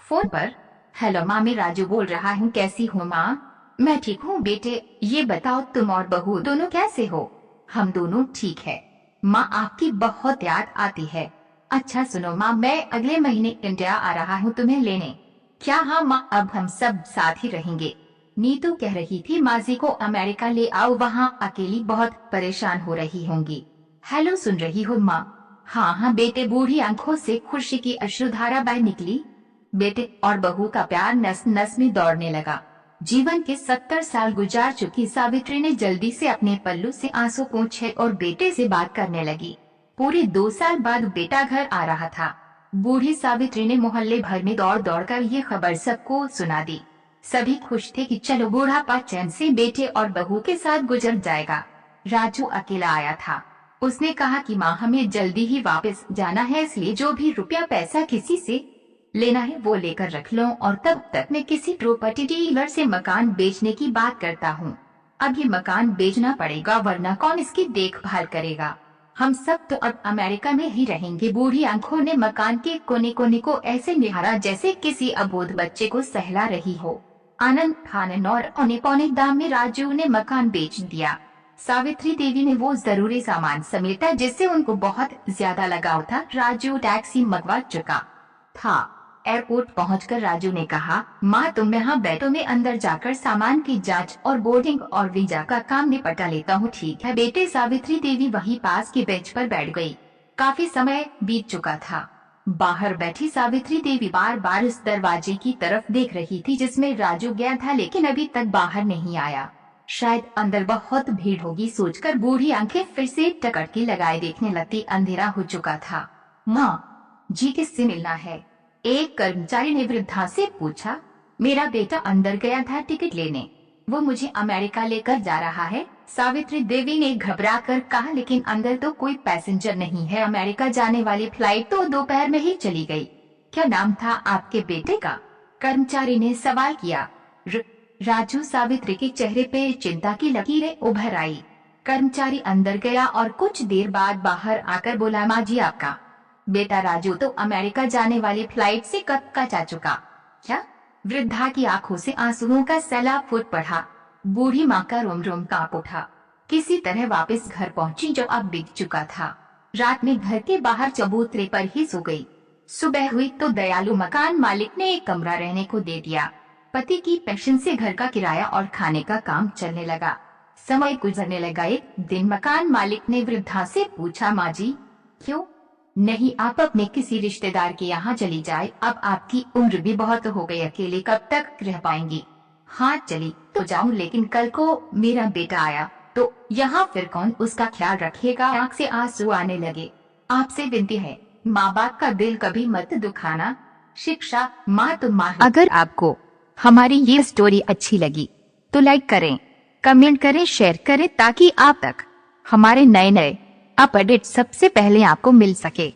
Phone पर। Hello माँ, मैं राजू बोल रहा हूँ। कैसी हो माँ? मैं ठीक हूँ बेटे। ये बताओ तुम और बहू दोनों कैसे हो? हम दोनों ठीक है माँ, आपकी बहुत याद आती है। अच्छा सुनो माँ, मैं अगले महीने इंडिया आ रहा हूँ तुम्हें लेने। क्या? हाँ माँ, अब हम सब साथ ही रहेंगे। नीतू कह रही थी माजी को अमेरिका ले आओ, वहाँ अकेली बहुत परेशान हो रही होंगी। हेलो, सुन रही हो माँ? हाँ हाँ बेटे। बूढ़ी आंखों से खुशी की अश्रुधारा बह निकली। बेटे और बहू का प्यार नस नस में दौड़ने लगा। जीवन के 70 साल गुजार चुकी सावित्री ने जल्दी से अपने पल्लू से आंसू पोंछे और बेटे से बात करने लगी। पूरे 2 साल बाद बेटा घर आ रहा था। बूढ़ी सावित्री ने मोहल्ले भर में दौड़ दौड़ कर ये खबर सबको सुना दी। सभी खुश थे कि चलो बूढ़ापा चैन से बेटे और बहू के साथ गुजर जाएगा। राजू अकेला आया था। उसने कहा कि माँ, हमें जल्दी ही वापस जाना है, इसलिए जो भी रुपया पैसा किसी से लेना है वो लेकर रख लो, और तब तक मैं किसी प्रॉपर्टी डीलर से मकान बेचने की बात करता हूँ। अब ये मकान बेचना पड़ेगा, वरना कौन इसकी देखभाल करेगा? हम सब तो अब अमेरिका में ही रहेंगे। बूढ़ी आंखों ने मकान के कोने कोने को ऐसे निहारा जैसे किसी अबोध बच्चे को सहला रही हो। आनंद फानन और औने पौने दाम में राजू ने मकान बेच दिया। सावित्री देवी ने वो जरूरी सामान समेटा जिससे उनको बहुत ज्यादा लगाव था। राजू टैक्सी मंगवा चुका था। एयरपोर्ट पहुंचकर राजू ने कहा, माँ तुम यहाँ बैठो, मैं अंदर जाकर सामान की जांच और बोर्डिंग और वीजा का काम निपटा लेता हूँ। ठीक है बेटे। सावित्री देवी वहीं पास की बेंच पर बैठ गई। काफी समय बीत चुका था। बाहर बैठी सावित्री देवी बार बार उस दरवाजे की तरफ देख रही थी जिसमें राजू गया था, लेकिन अभी तक बाहर नहीं आया। शायद अंदर बहुत भीड़ होगी सोचकर बूढ़ी आंखें फिर से टकटकी लगाए देखने लगती। अंधेरा हो चुका था। माँ जी, किससे मिलना है? एक कर्मचारी ने वृद्धा से पूछा। मेरा बेटा अंदर गया था टिकट लेने, वो मुझे अमेरिका लेकर जा रहा है। सावित्री देवी ने घबराकर कहा, लेकिन अंदर तो कोई पैसेंजर नहीं है। अमेरिका जाने वाली फ्लाइट तो दोपहर में ही चली गई। क्या नाम था आपके बेटे का? कर्मचारी ने सवाल किया। राजू। सावित्री के चेहरे पे चिंता की लकीरें उभर आई। कर्मचारी अंदर गया और कुछ देर बाद बाहर आकर बोला, माँ जी आपका बेटा राजू तो अमेरिका जाने वाली फ्लाइट से कब का जा चुका। क्या? वृद्धा की आंखों से आंसुओं का सैलाब फूट पड़ा। बूढ़ी माँ का रोम रोम कांप उठा। किसी तरह वापस घर पहुंची जो अब बीत चुका था। रात में घर के बाहर चबूतरे पर ही सो गई। सुबह हुई तो दयालु मकान मालिक ने एक कमरा रहने को दे दिया। पति की पेंशन से घर का किराया और खाने का काम चलने लगा। समय गुजरने लगा। एक दिन मकान मालिक ने वृद्धा से पूछा, माँ जी क्यों नहीं आप अपने किसी रिश्तेदार के यहाँ चली जाए? अब आपकी उम्र भी बहुत हो गई, अकेले कब तक रह पाएंगी? हाँ चली तो जाऊँ, लेकिन कल को मेरा बेटा आया तो यहाँ फिर कौन उसका ख्याल रखेगा? आँख से आंसू आने लगे। आपसे विनती है, माँ बाप का दिल कभी मत दुखाना। शिक्षा माँ तुम माँ। अगर आपको हमारी ये स्टोरी अच्छी लगी तो लाइक करें, कमेंट करें, शेयर करें, ताकि आप तक हमारे नए नए अपडेट सबसे पहले आपको मिल सके।